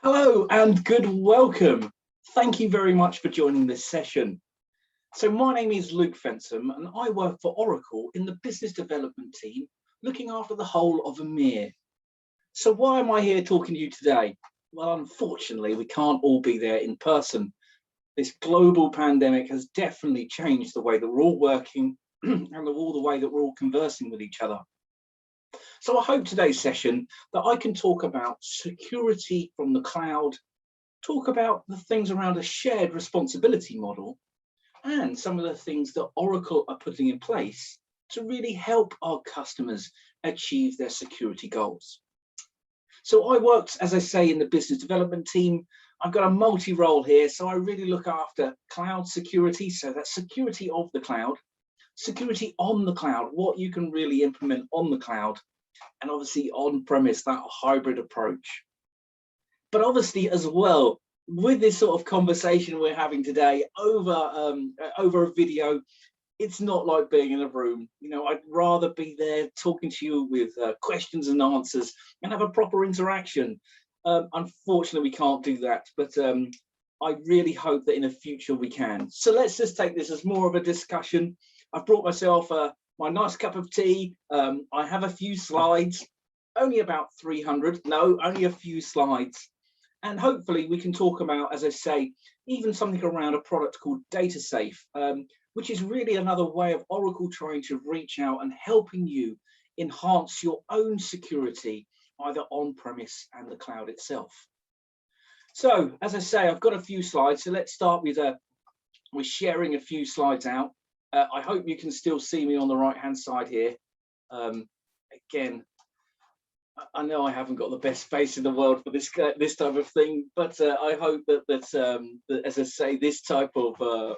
Hello and good welcome. Thank you very much for joining this session. So my name is Luke Fensome and I work for Oracle in the business development team, looking after the whole of EMEA. So why am I here talking to you today? Well, unfortunately, we can't all be there in person. This global pandemic has definitely changed the way that we're all working and the way that we're all conversing with each other. So I hope today's session that I can talk about security from the cloud, talk about the things around a shared responsibility model, and some of the things that Oracle are putting in place to really help our customers achieve their security goals. So I worked, as I say, in the business development team. I've got a multi-role here, so I really look after cloud security, so that's security of the cloud, security on the cloud, what you can really implement on the cloud, and obviously on-premise, that hybrid approach. But obviously as well, with this sort of conversation we're having today over a video, it's not like being in a room. You know, I'd rather be there talking to you with questions and answers and have a proper interaction. Unfortunately, we can't do that, but I really hope that in the future we can. So let's just take this as more of a discussion. I've brought myself my nice cup of tea. I have a few slides, only about 300, no, only a few slides. And hopefully we can talk about, as I say, even something around a product called DataSafe, which is really another way of Oracle trying to reach out and helping you enhance your own security, either on-premise and the cloud itself. So, as I say, I've got a few slides, so let's start with sharing a few slides out. I hope you can still see me on the right-hand side here. Again, I know I haven't got the best face in the world for this type of thing, but I hope that as I say, this type of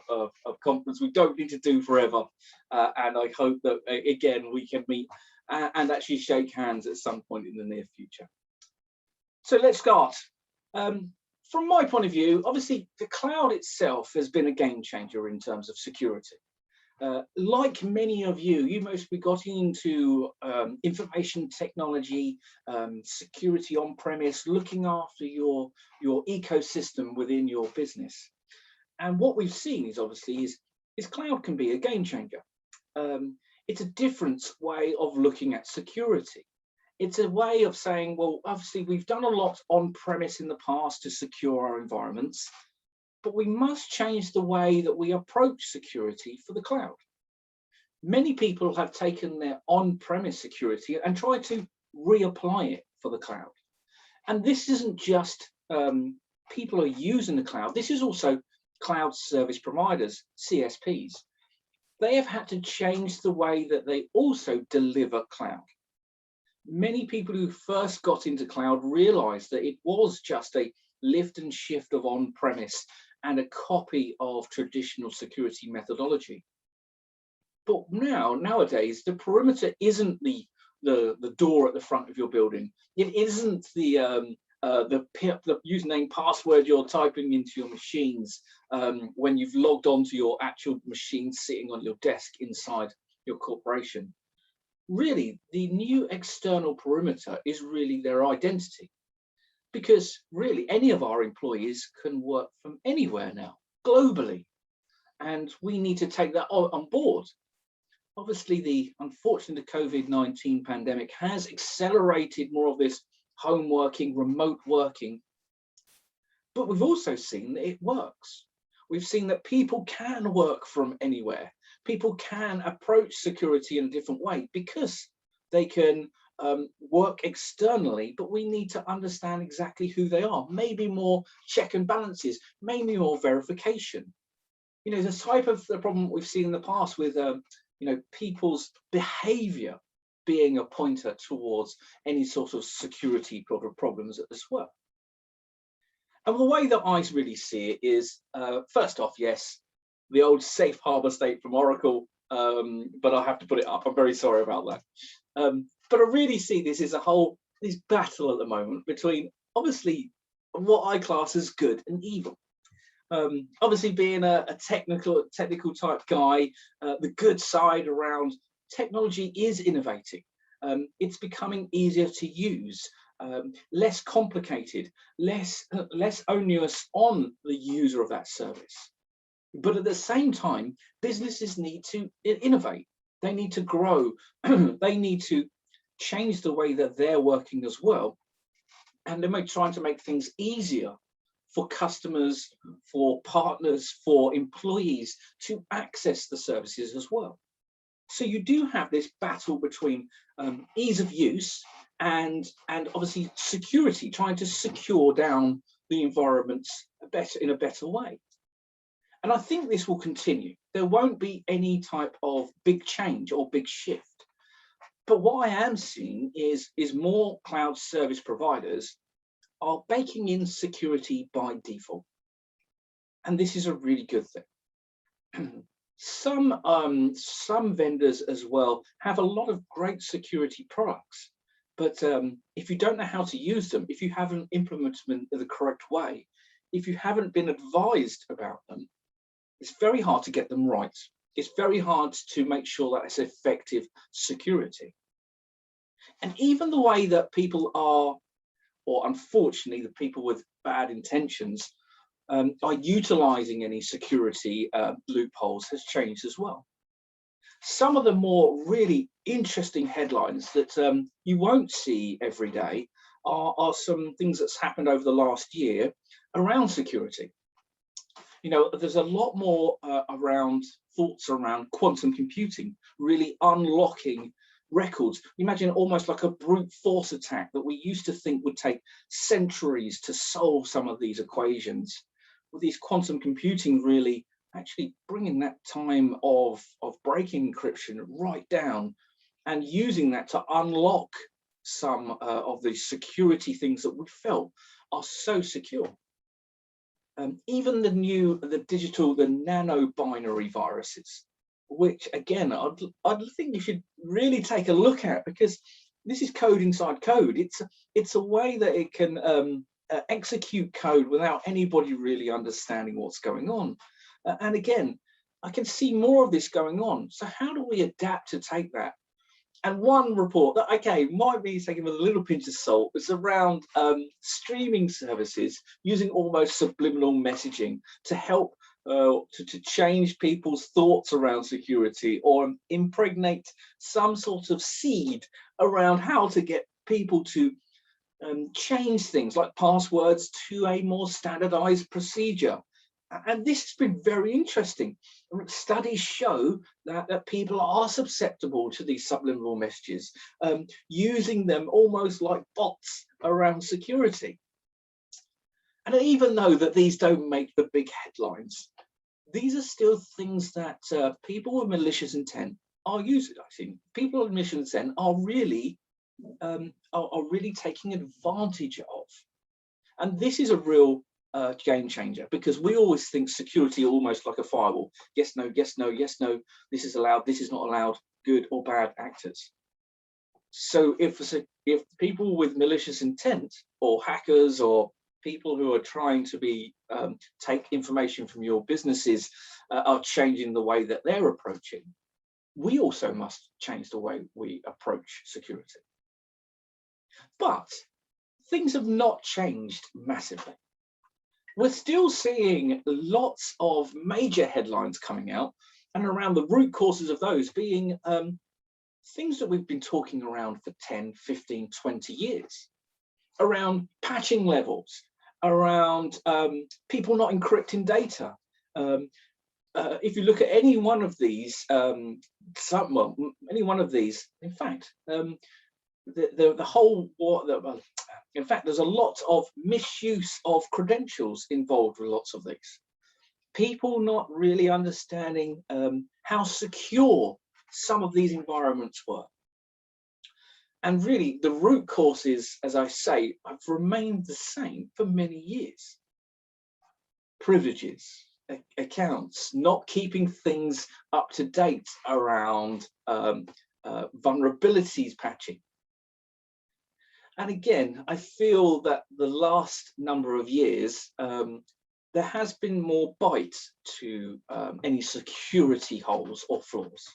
conference we don't need to do forever, and I hope that again we can meet and actually shake hands at some point in the near future. So let's start. From my point of view, obviously the cloud itself has been a game changer in terms of security. Like many of you mostly got into information technology, security on-premise, looking after your ecosystem within your business. And what we've seen is obviously is cloud can be a game changer. It's a different way of looking at security. It's a way of saying, well, obviously we've done a lot on-premise in the past to secure our environments, but we must change the way that we approach security for the cloud. Many people have taken their on-premise security and tried to reapply it for the cloud. And this isn't just people are using the cloud, this is also cloud service providers, CSPs. They have had to change the way that they also deliver cloud. Many people who first got into cloud realized that it was just a lift and shift of on-premise and a copy of traditional security methodology. But nowadays, the perimeter isn't the door at the front of your building. It isn't the username password you're typing into your machines when you've logged onto your actual machine sitting on your desk inside your corporation. Really, the new external perimeter is really their identity. Because really any of our employees can work from anywhere now, globally, and we need to take that on board. Obviously, unfortunately, the COVID-19 pandemic has accelerated more of this home working, remote working, but we've also seen that it works. We've seen that people can work from anywhere. People can approach security in a different way because they can work externally, but we need to understand exactly who they are. Maybe more check and balances, maybe more verification. You know, the type of the problem we've seen in the past with people's behavior being a pointer towards any sort of security problems as well. And the way that I really see it is, first off, yes, the old safe harbor state from Oracle, but I have to put it up. I'm very sorry about that. But I really see this as this battle at the moment between obviously what I class as good and evil. Obviously being a technical type guy, the good side around technology is innovating. It's becoming easier to use. less complicated, less onerous on the user of that service. But at the same time, businesses need to innovate. They need to grow. They need to change the way that they're working as well. And they're trying to make things easier for customers, for partners, for employees to access the services as well. So you do have this battle between ease of use and obviously security, trying to secure down the environments in a better way. And I think this will continue. There won't be any type of big change or big shift. But what I am seeing is more cloud service providers are baking in security by default. And this is a really good thing. Some vendors as well have a lot of great security products, but if you don't know how to use them, if you haven't implemented them in the correct way, if you haven't been advised about them, it's very hard to get them right. It's very hard to make sure that it's effective security. And even the way that people are, or unfortunately the people with bad intentions, are utilizing any security loopholes has changed as well. Some of the more really interesting headlines that you won't see every day are some things that's happened over the last year around security. You know, there's a lot more thoughts around quantum computing, really unlocking records. Imagine almost like a brute force attack that we used to think would take centuries to solve some of these equations. With these quantum computing really actually bringing that time of breaking encryption right down and using that to unlock some of the security things that we felt are so secure. Even the nano binary viruses, which again, I'd think you should really take a look at, because this is code inside code. It's a way that it can execute code without anybody really understanding what's going on. And again, I can see more of this going on. So how do we adapt to take that? And one report that, okay, might be taken with a little pinch of salt, is around streaming services using almost subliminal messaging to help to change people's thoughts around security, or impregnate some sort of seed around how to get people to change things like passwords to a more standardized procedure. And this has been very interesting. Studies show that people are susceptible to these subliminal messages, using them almost like bots around security. And even though that these don't make the big headlines, these are still things that people with malicious intent are using. I think people with malicious intent are really taking advantage of. And this is a real game changer, because we always think security almost like a firewall. Yes, no, yes, no, yes, no. This is allowed, this is not allowed, good or bad actors. So if people with malicious intent, or hackers, or people who are trying to take information from your businesses are changing the way that they're approaching, we also must change the way we approach security. But things have not changed massively. We're still seeing lots of major headlines coming out, and around the root causes of those being things that we've been talking around for 10, 15, 20 years, around patching levels, around people not encrypting data. If you look at any one of these, in fact, in fact, there's a lot of misuse of credentials involved with lots of these. People not really understanding how secure some of these environments were. And really, the root causes, as I say, have remained the same for many years. Privileges, accounts, not keeping things up to date around vulnerabilities patching. And again, I feel that the last number of years, there has been more bite to any security holes or flaws.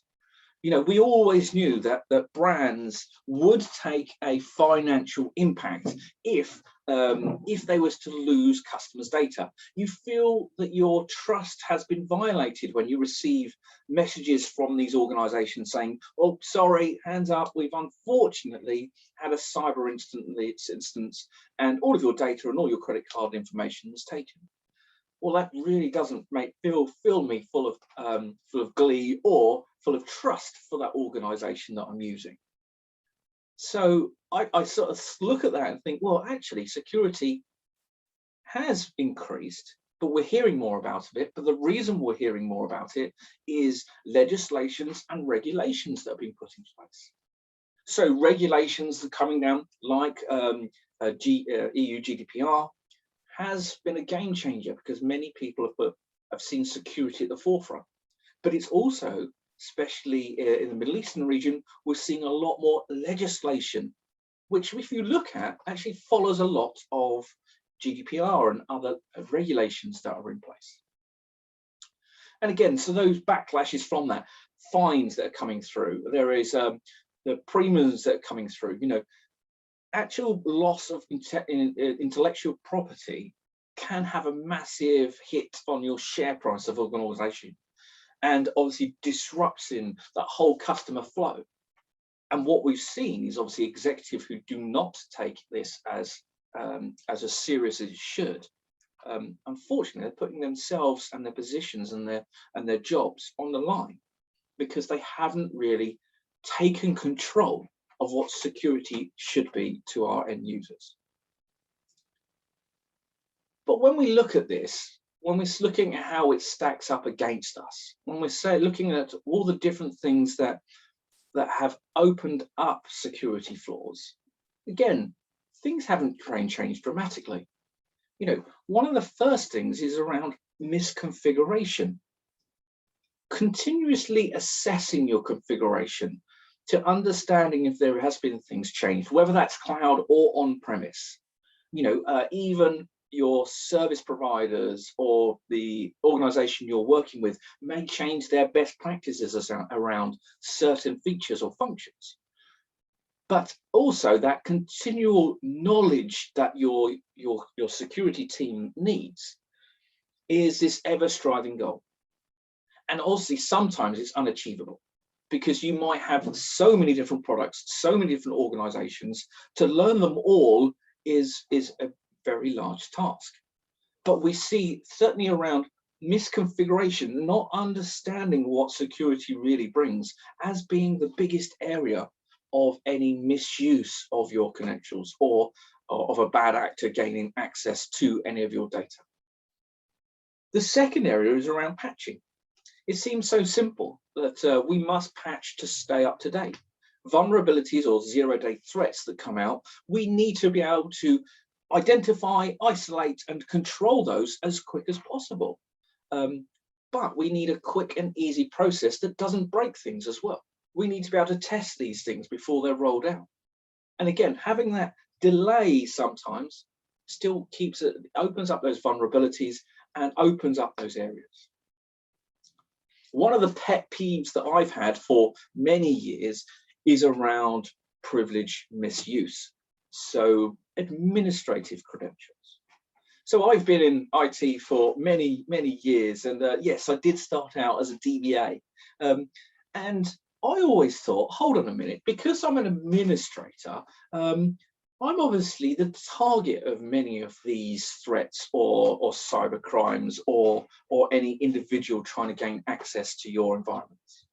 You know, we always knew that brands would take a financial impact if they was to lose customers' data. You feel that your trust has been violated when you receive messages from these organisations saying, "Oh, sorry, hands up, we've unfortunately had a cyber instance, and all of your data and all your credit card information was taken." Well, that really doesn't fill me full of glee or full of trust for that organisation that I'm using. So I sort of look at that and think, well, actually, security has increased, but we're hearing more about it. But the reason we're hearing more about it is legislations and regulations that have been put in place. So regulations are coming down, like EU GDPR, has been a game changer because many people have seen security at the forefront. But it's also, especially in the Middle Eastern region, we're seeing a lot more legislation, which if you look at, actually follows a lot of GDPR and other regulations that are in place. And again, so those backlashes from that, fines that are coming through, there is the premiums that are coming through, you know, actual loss of intellectual property can have a massive hit on your share price of an organization, and obviously disrupting that whole customer flow. And what we've seen is obviously executives who do not take this as serious as it should. Unfortunately, they're putting themselves and their positions and their jobs on the line because they haven't really taken control of what security should be to our end users. But when we look at this, when we're looking at how it stacks up against us, when we're looking at all the different things that have opened up security flaws, again, things haven't changed dramatically. You know, one of the first things is around misconfiguration. Continuously assessing your configuration to understanding if there has been things changed, whether that's cloud or on-premise. You know, even your service providers or the organization you're working with may change their best practices around certain features or functions. But also that continual knowledge that your security team needs is this ever-striving goal. And obviously, sometimes it's unachievable, because you might have so many different products, so many different organizations. To learn them all is a very large task. But we see certainly around misconfiguration, not understanding what security really brings, as being the biggest area of any misuse of your credentials or of a bad actor gaining access to any of your data. The second area is around patching. It seems so simple that we must patch to stay up to date. Vulnerabilities or zero-day threats that come out, we need to be able to identify, isolate, and control those as quick as possible. But we need a quick and easy process that doesn't break things as well. We need to be able to test these things before they're rolled out. And again, having that delay sometimes still opens up those vulnerabilities and opens up those areas. One of the pet peeves that I've had for many years is around privilege misuse. So administrative credentials. So I've been in IT for many, many years. And yes, I did start out as a DBA. And I always thought, hold on a minute, because I'm an administrator, I'm obviously the target of many of these threats or cyber crimes or any individual trying to gain access to your environments.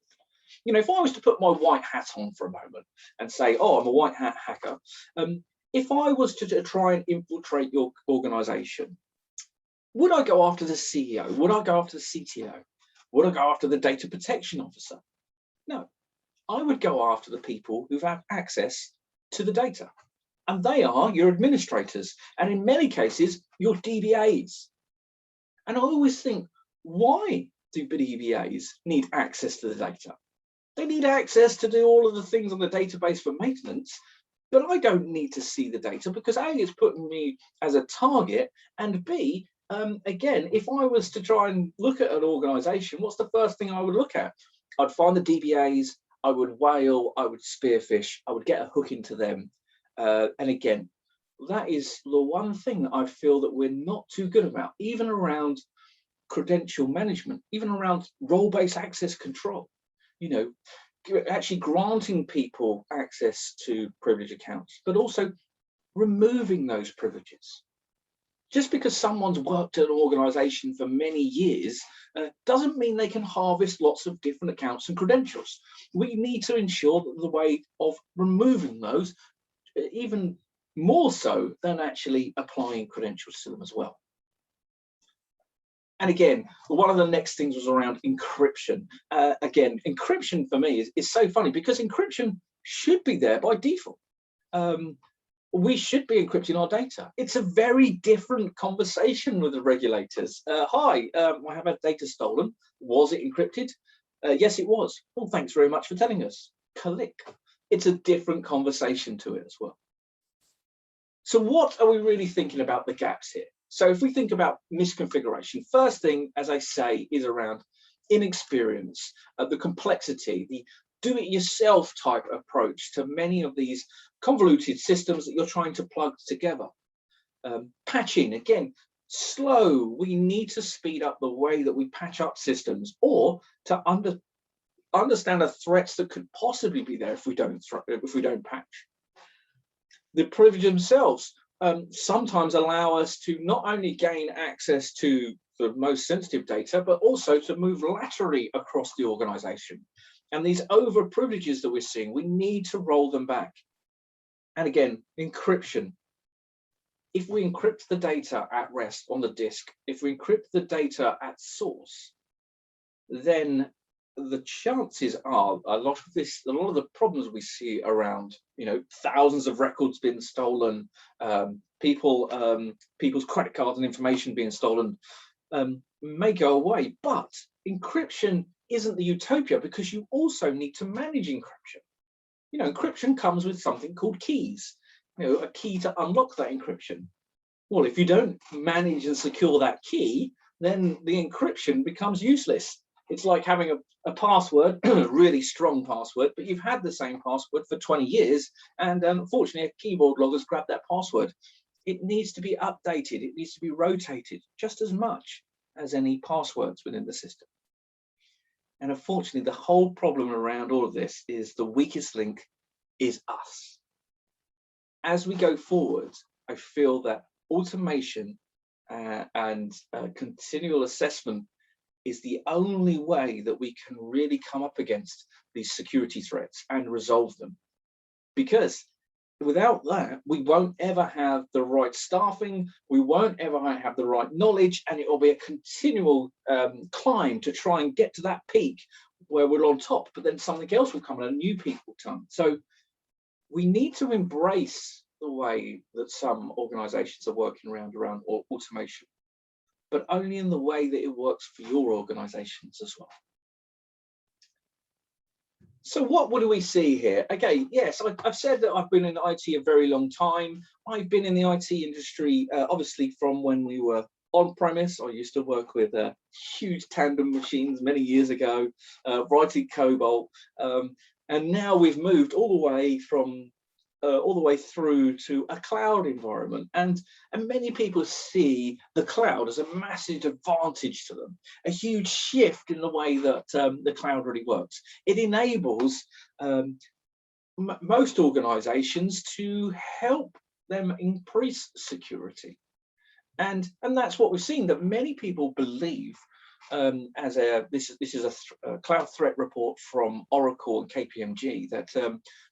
You know, if I was to put my white hat on for a moment and say, oh, I'm a white hat hacker, if I was to try and infiltrate your organization, would I go after the CEO? Would I go after the CTO? Would I go after the data protection officer? No, I would go after the people who have access to the data. And they are your administrators, and in many cases, your DBAs. And I always think, why do DBAs need access to the data? They need access to do all of the things on the database for maintenance, but I don't need to see the data because A, it's putting me as a target, and B, again, if I was to try and look at an organization, what's the first thing I would look at? I'd find the DBAs, I would whale, I would spearfish, I would get a hook into them. And again, that is the one thing that I feel that we're not too good about, even around credential management, even around role-based access control. You know, actually granting people access to privileged accounts, but also removing those privileges. Just because someone's worked at an organization for many years doesn't mean they can harvest lots of different accounts and credentials. We need to ensure that the way of removing those, even more so than actually applying credentials to them as well. And again, one of the next things was around encryption. Again, encryption for me is so funny because encryption should be there by default. We should be encrypting our data. It's a very different conversation with the regulators. Hi, I have had data stolen. Was it encrypted? Yes, it was. Well, thanks very much for telling us. Click. It's a different conversation to it as well. So what are we really thinking about the gaps here? So if we think about misconfiguration, first thing, as I say, is around inexperience, the complexity, the do-it-yourself type approach to many of these convoluted systems that you're trying to plug together. Patching, again, slow. We need to speed up the way that we patch up systems, or to understand the threats that could possibly be there if we don't patch. The privileges themselves sometimes allow us to not only gain access to the most sensitive data, but also to move laterally across the organization. And these over privileges that we're seeing, we need to roll them back. And again, encryption. If we encrypt the data at rest on the disk, if we encrypt the data at source, then the chances are a lot of the problems we see around, thousands of records being stolen, people's credit cards and information being stolen, may go away. But encryption isn't the utopia, because you also need to manage encryption. Encryption comes with something called keys, a key to unlock that encryption. Well, if you don't manage and secure that key, then the encryption becomes useless. It's like having a password, a really strong password, but you've had the same password for 20 years, and unfortunately a keyboard logger's grabbed that password. It needs to be updated, it needs to be rotated just as much as any passwords within the system. And unfortunately, the whole problem around all of this is the weakest link is us. As we go forward, I feel that automation and continual assessment is the only way that we can really come up against these security threats and resolve them. Because without that, we won't ever have the right staffing, we won't ever have the right knowledge, and it will be a continual climb to try and get to that peak where we're on top, but then something else will come and a new peak will come. So we need to embrace the way that some organizations are working around automation, but only in the way that it works for your organizations as well. So what do we see here? Okay, yes, I've said that I've been in IT a very long time. I've been in the IT industry, obviously, from when we were on-premise. I used to work with huge tandem machines many years ago, writing COBOL, and now we've moved all the way through to a cloud environment, and many people see the cloud as a massive advantage to them, a huge shift in the way that the cloud really works. It enables most organizations to help them increase security, and that's what we've seen, that many people believe. This is a cloud threat report from Oracle and KPMG that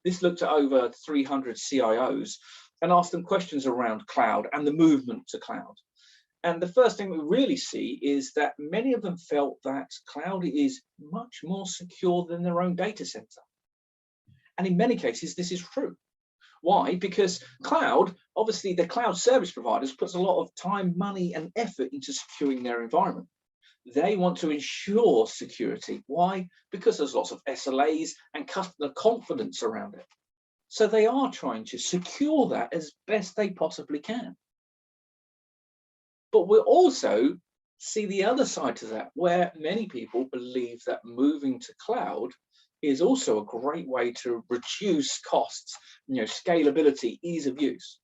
this looked at over 300 CIOs and asked them questions around cloud and the movement to cloud. And the first thing we really see is that many of them felt that cloud is much more secure than their own data center. And in many cases, this is true. Why? Because cloud, obviously the cloud service providers puts a lot of time, money and effort into securing their environment. They want to ensure security. Why? Because there's lots of SLAs and customer confidence around it. So they are trying to secure that as best they possibly can. But we'll also see the other side to that, where many people believe that moving to cloud is also a great way to reduce costs, scalability, ease of use,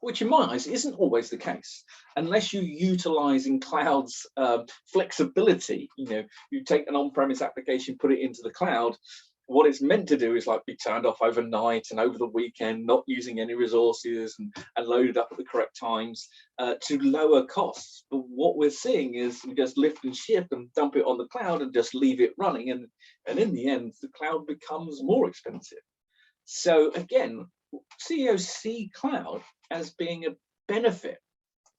which in my eyes isn't always the case unless you utilizing cloud's flexibility. You take an on-premise application, put it into the cloud. What it's meant to do is like be turned off overnight and over the weekend, not using any resources, and loaded up at the correct times to lower costs. But what we're seeing is we just lift and shift and dump it on the cloud and just leave it running. And in the end, the cloud becomes more expensive. So again, CEOs see cloud as being a benefit,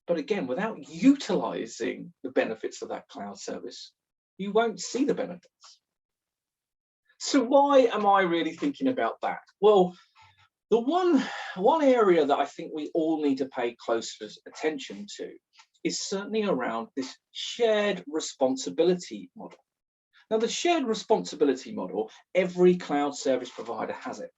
but again, without utilizing the benefits of that cloud service, you won't see the benefits. So why am I really thinking about that? Well, the one area that I think we all need to pay close attention to is certainly around this shared responsibility model. Now, the shared responsibility model, every cloud service provider has it.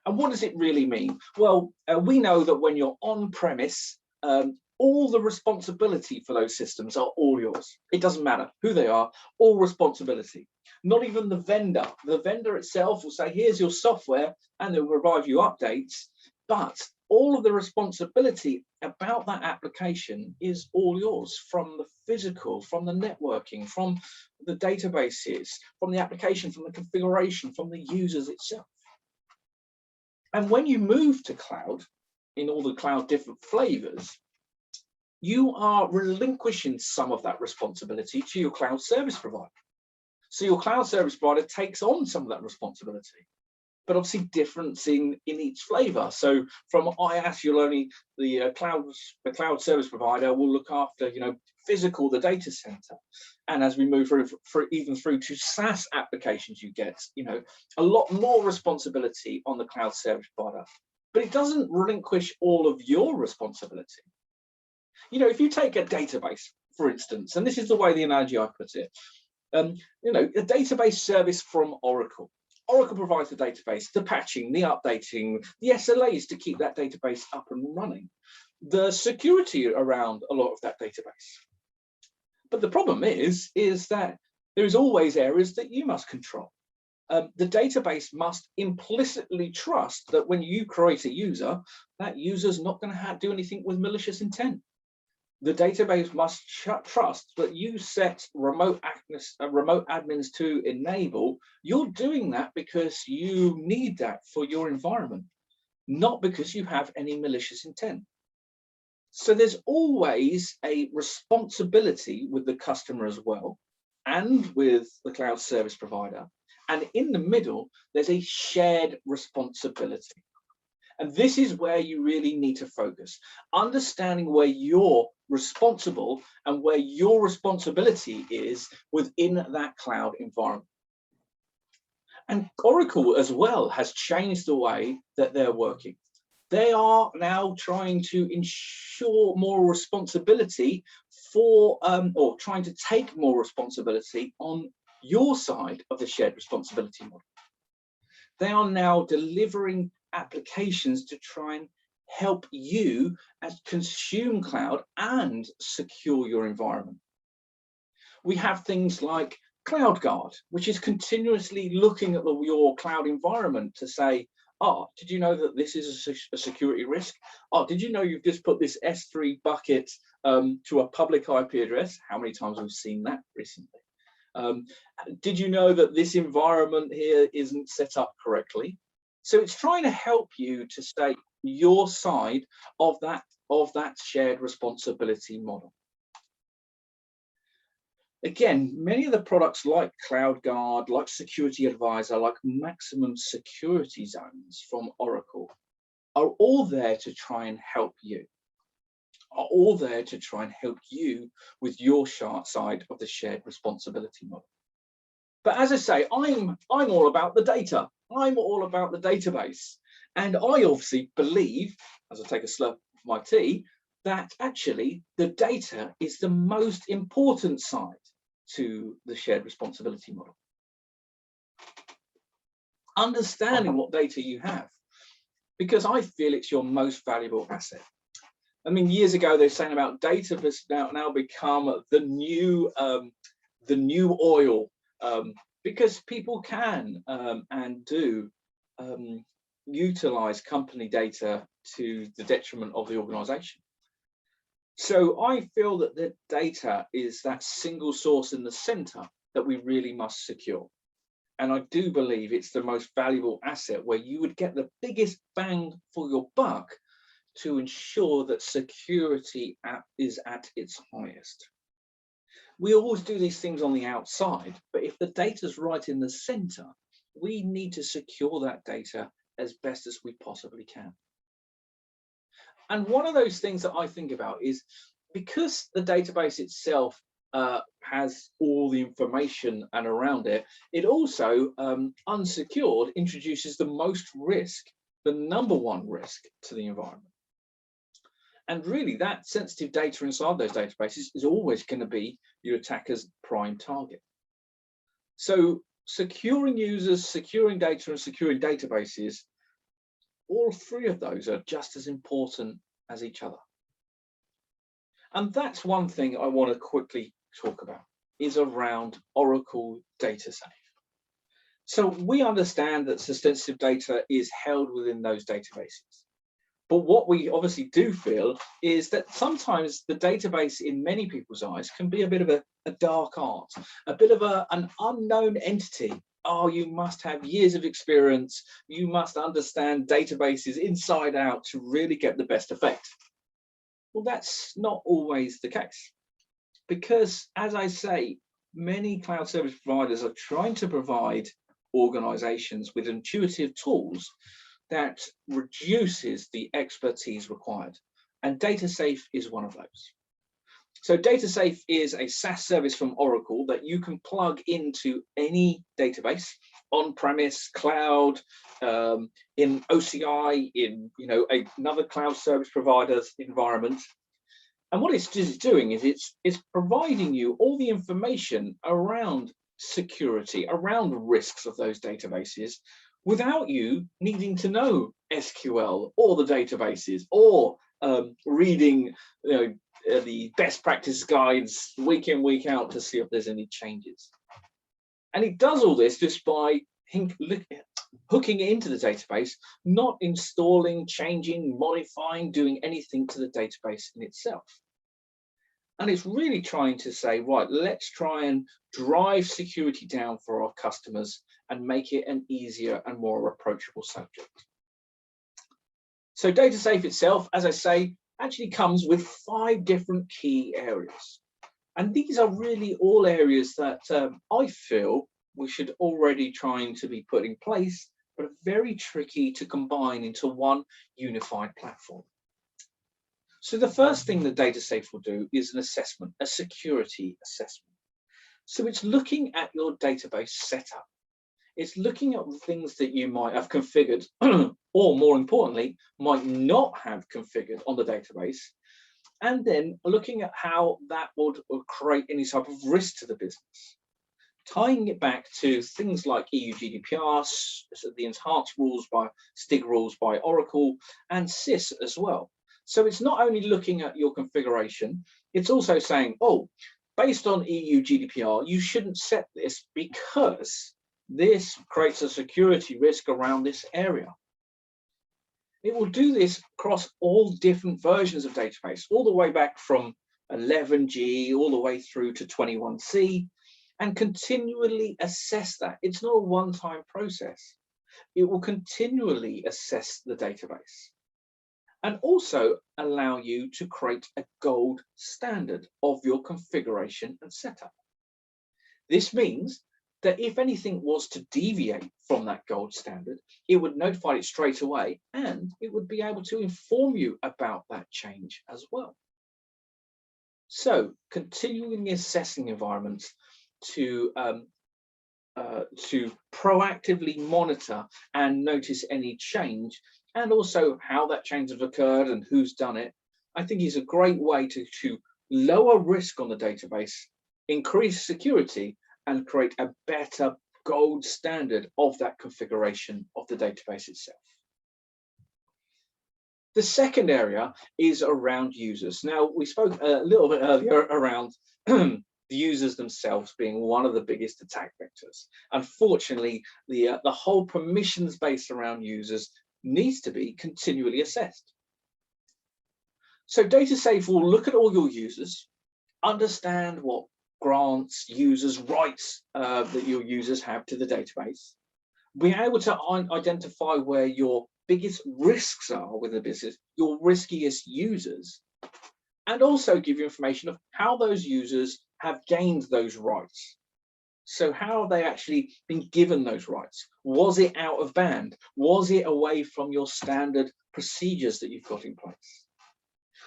And what does it really mean? Well, we know that when you're on premise, all the responsibility for those systems are all yours. It doesn't matter who they are, all responsibility. Not even the vendor. The vendor itself will say, here's your software, and they'll provide you updates. But all of the responsibility about that application is all yours, from the physical, from the networking, from the databases, from the application, from the configuration, from the users itself. And when you move to cloud, in all the cloud different flavors, you are relinquishing some of that responsibility to your cloud service provider. So your cloud service provider takes on some of that responsibility, but obviously difference in each flavor. So from IaaS, you'll only, the cloud service provider will look after, physical, the data center. And as we move through even through to SaaS applications, you get, a lot more responsibility on the cloud service provider, but it doesn't relinquish all of your responsibility. If you take a database, for instance, and this is the way the analogy I put it, a database service from Oracle. Oracle provides the database, the patching, the updating, the SLAs to keep that database up and running, the security around a lot of that database. But the problem is that there is always areas that you must control. The database must implicitly trust that when you create a user, that user's not going to do anything with malicious intent. The database must trust that you set remote admins to enable. You're doing that because you need that for your environment, not because you have any malicious intent. So there's always a responsibility with the customer as well, and with the cloud service provider. And in the middle, there's a shared responsibility. And this is where you really need to focus, understanding where you're responsible and where your responsibility is within that cloud environment. And Oracle as well has changed the way that they're working. They are now trying to ensure more responsibility for, or trying to take more responsibility on your side of the shared responsibility model. They are now delivering applications to try and help you as consume cloud and secure your environment. We have things like CloudGuard, which is continuously looking at your cloud environment to say, oh, did you know that this is a security risk? Oh, did you know you've just put this S3 bucket to a public IP address? How many times have we seen that recently? Did you know that this environment here isn't set up correctly? So it's trying to help you to stay your side of that shared responsibility model. Again, many of the products like CloudGuard, like Security Advisor, like Maximum Security Zones from Oracle are all there to try and help you, with your side of the shared responsibility model. But as I say, I'm all about the data. I'm all about the database. And I obviously believe, as I take a slurp of my tea, that actually the data is the most important side to the shared responsibility model. Understanding what data you have, because I feel it's your most valuable asset. I mean, years ago they were saying about data has now become the new oil. because people can and do utilize company data to the detriment of the organization. So I feel that the data is that single source in the center that we really must secure. And I do believe it's the most valuable asset where you would get the biggest bang for your buck to ensure that security is at its highest. We always do these things on the outside, but if the data is right in the center, we need to secure that data as best as we possibly can. And one of those things that I think about is, because the database itself has all the information and around it, it also, unsecured, introduces the most risk, the number one risk to the environment. And really, that sensitive data inside those databases is always going to be your attacker's prime target. So securing users, securing data, and securing databases, all three of those are just as important as each other. And that's one thing I want to quickly talk about, is around Oracle Data Safe. So we understand that sensitive data is held within those databases. But what we obviously do feel is that sometimes the database, in many people's eyes, can be a bit of a dark art, a bit of an unknown entity. Oh, you must have years of experience. You must understand databases inside out to really get the best effect. Well, that's not always the case, because, as I say, many cloud service providers are trying to provide organizations with intuitive tools that reduces the expertise required. And DataSafe is one of those. So DataSafe is a SaaS service from Oracle that you can plug into any database, on-premise, cloud, in OCI, in another cloud service provider's environment. And what it's doing is it's providing you all the information around security, around risks of those databases, without you needing to know SQL or the databases, or reading the best practice guides week in, week out to see if there's any changes. And it does all this just by hooking it into the database, not installing, changing, modifying, doing anything to the database in itself. And it's really trying to say, right, let's try and drive security down for our customers and make it an easier and more approachable subject. So DataSafe itself, as I say, actually comes with 5 different key areas. And these are really all areas that I feel we should already trying to be put in place, but are very tricky to combine into one unified platform. So the first thing that DataSafe will do is an assessment, a security assessment. So it's looking at your database setup. It's looking at the things that you might have configured, or more importantly, might not have configured on the database, and then looking at how that would create any type of risk to the business. Tying it back to things like EU GDPR, the enhanced rules by STIG rules by Oracle, and SIS as well. So it's not only looking at your configuration, it's also saying, oh, based on EU GDPR, you shouldn't set this because this creates a security risk around this area. It will do this across all different versions of database, all the way back from 11G all the way through to 21C, and continually assess that. It's not a one-time process. It will continually assess the database and also allow you to create a gold standard of your configuration and setup. This means that if anything was to deviate from that gold standard, it would notify it straight away, and it would be able to inform you about that change as well. So continually assessing environments to proactively monitor and notice any change, and also how that change has occurred and who's done it, I think is a great way to lower risk on the database, increase security, and create a better gold standard of that configuration of the database itself. The second area is around users. Now, we spoke a little bit earlier around the users themselves being one of the biggest attack vectors. Unfortunately, the whole permissions base around users needs to be continually assessed. So DataSafe will look at all your users, understand what grants, users, rights that your users have to the database, be able to identify where your biggest risks are with the business, your riskiest users, and also give you information of how those users have gained those rights. So how have they actually been given those rights? Was it out of band? Was it away from your standard procedures that you've got in place?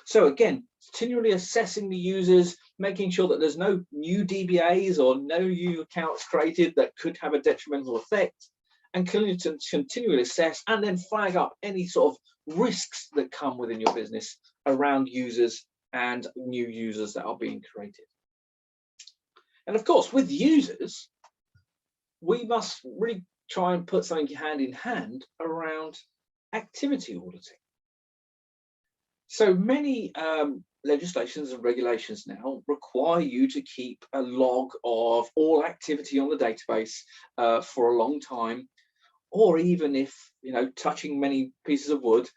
So again, continually assessing the users, making sure that there's no new DBAs or no new accounts created that could have a detrimental effect, and continually assess and then flag up any sort of risks that come within your business around users and new users that are being created. And of course, with users, we must really try and put something hand in hand around activity auditing. So many legislations and regulations now require you to keep a log of all activity on the database for a long time, or even if, touching many pieces of wood,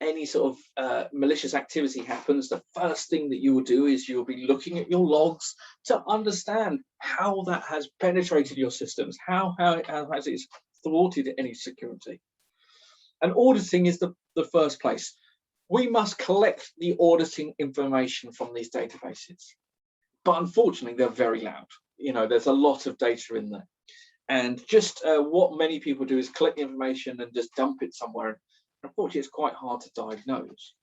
any sort of malicious activity happens, the first thing that you will do is you'll be looking at your logs to understand how that has penetrated your systems, how has it thwarted any security. And auditing is the first place. We must collect the auditing information from these databases. But unfortunately, they're very loud. There's a lot of data in there. And just what many people do is collect the information and just dump it somewhere. Unfortunately, it's quite hard to diagnose.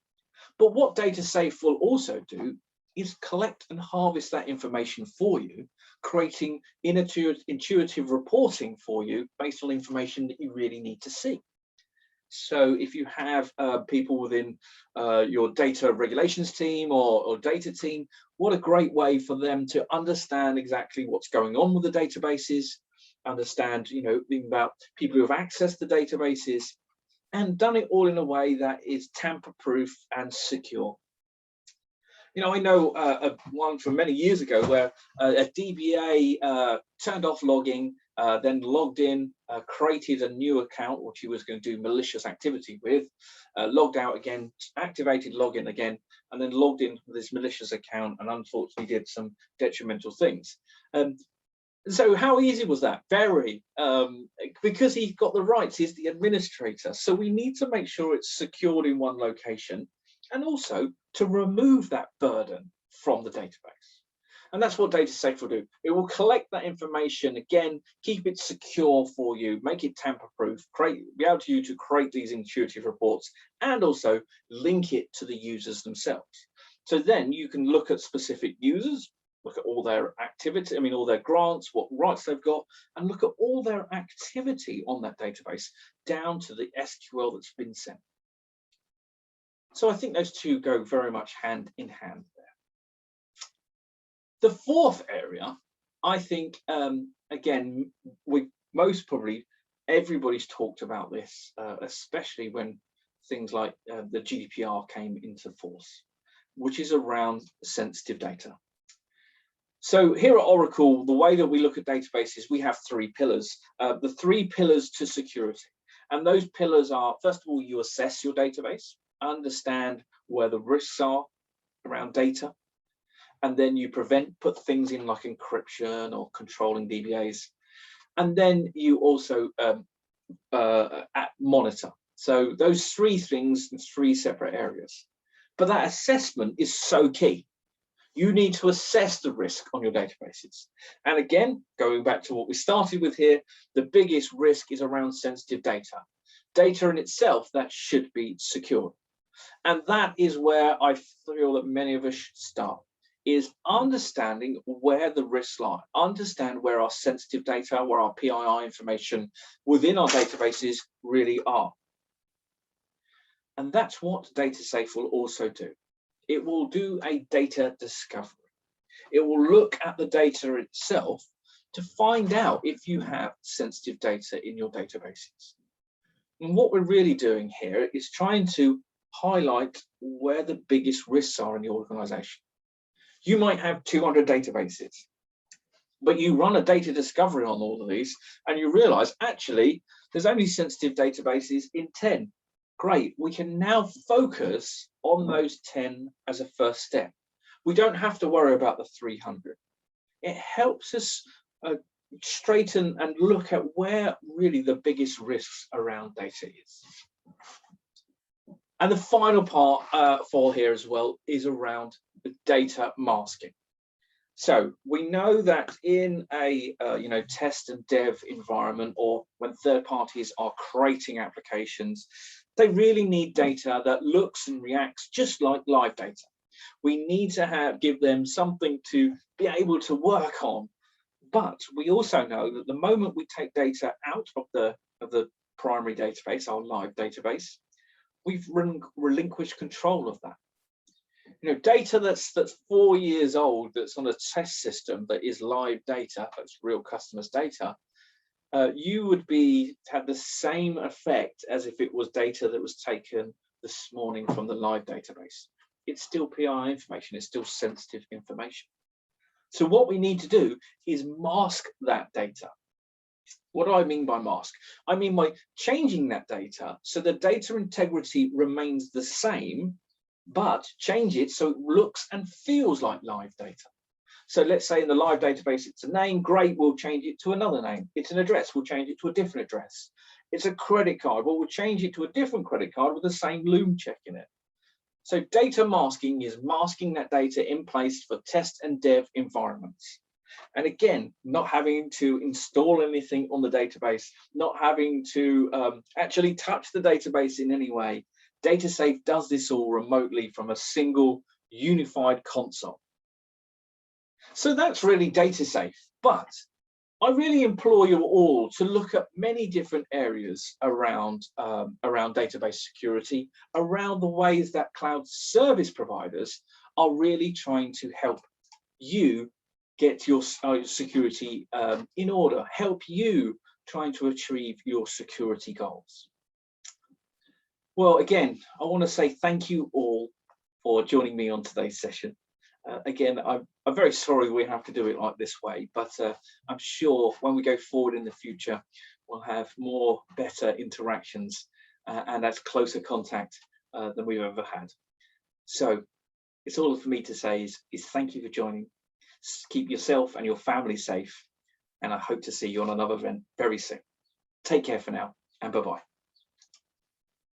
But what DataSafe will also do is collect and harvest that information for you, creating intuitive reporting for you based on information that you really need to see. So if you have people within your data regulations team or data team, what a great way for them to understand exactly what's going on with the databases, understand, about people who have accessed the databases, and done it all in a way that is tamper-proof and secure. I know one from many years ago where a DBA turned off logging, then logged in, created a new account, which he was going to do malicious activity with, logged out again, activated login again, and then logged in with this malicious account and unfortunately did some detrimental things. So how easy was that? Very, because he's got the rights, he's the administrator. So we need to make sure it's secured in one location, and also to remove that burden from the database. And that's what DataSafe will do. It will collect that information, again, keep it secure for you, make it tamper-proof, be able to you to create these intuitive reports, and also link it to the users themselves. So then you can look at specific users, look at all their activity, all their grants, what rights they've got, and look at all their activity on that database down to the SQL that's been sent. So I think those two go very much hand in hand there. The fourth area, I think, again, everybody's talked about this, especially when things like the GDPR came into force, which is around sensitive data. So here at Oracle, the way that we look at databases, we have three pillars, the three pillars to security. And those pillars are, first of all, you assess your database, understand where the risks are around data, and then you put things in like encryption or controlling DBAs, and then you also monitor. So those three things in three separate areas. But that assessment is so key. You need to assess the risk on your databases. And again, going back to what we started with here, the biggest risk is around sensitive data. Data in itself that should be secure. And that is where I feel that many of us should start, is understanding where the risks lie, understand where our sensitive data, where our PII information within our databases really are. And that's what DataSafe will also do. It will do a data discovery. It will look at the data itself to find out if you have sensitive data in your databases. And what we're really doing here is trying to highlight where the biggest risks are in the organization. You might have 200 databases, but you run a data discovery on all of these and you realize actually there's only sensitive databases in 10. Great, we can now focus on those 10 as a first step. We don't have to worry about the 300. It helps us straighten and look at where really the biggest risks around data is. And the final part for here as well is around the data masking. So we know that in a test and dev environment, or when third parties are creating applications, they really need data that looks and reacts just like live data. We need to give them something to be able to work on. But we also know that the moment we take data out of the primary database, our live database, we've relinquished control of that. Data that's 4 years old, that's on a test system, that is live data, that's real customers' data, you would have the same effect as if it was data that was taken this morning from the live database. It's still PII information, it's still sensitive information. So what we need to do is mask that data. What do I mean by mask? I mean by changing that data so the data integrity remains the same, but change it so it looks and feels like live data. So let's say in the live database, it's a name, great, we'll change it to another name. It's an address, we'll change it to a different address. It's a credit card, well, we'll change it to a different credit card with the same loom check in it. So data masking is masking that data in place for test and dev environments. And again, not having to install anything on the database, not having to actually touch the database in any way. DataSafe does this all remotely from a single unified console. So that's really DataSafe, but I really implore you all to look at many different areas around database security, around the ways that cloud service providers are really trying to help you get your security in order, help you trying to achieve your security goals. Well, again, I want to say thank you all for joining me on today's session. Again, I'm very sorry we have to do it like this way, but I'm sure when we go forward in the future, we'll have more better interactions and that's closer contact than we've ever had. So it's all for me to say is thank you for joining. Keep yourself and your family safe, and I hope to see you on another event very soon. Take care for now, and bye-bye.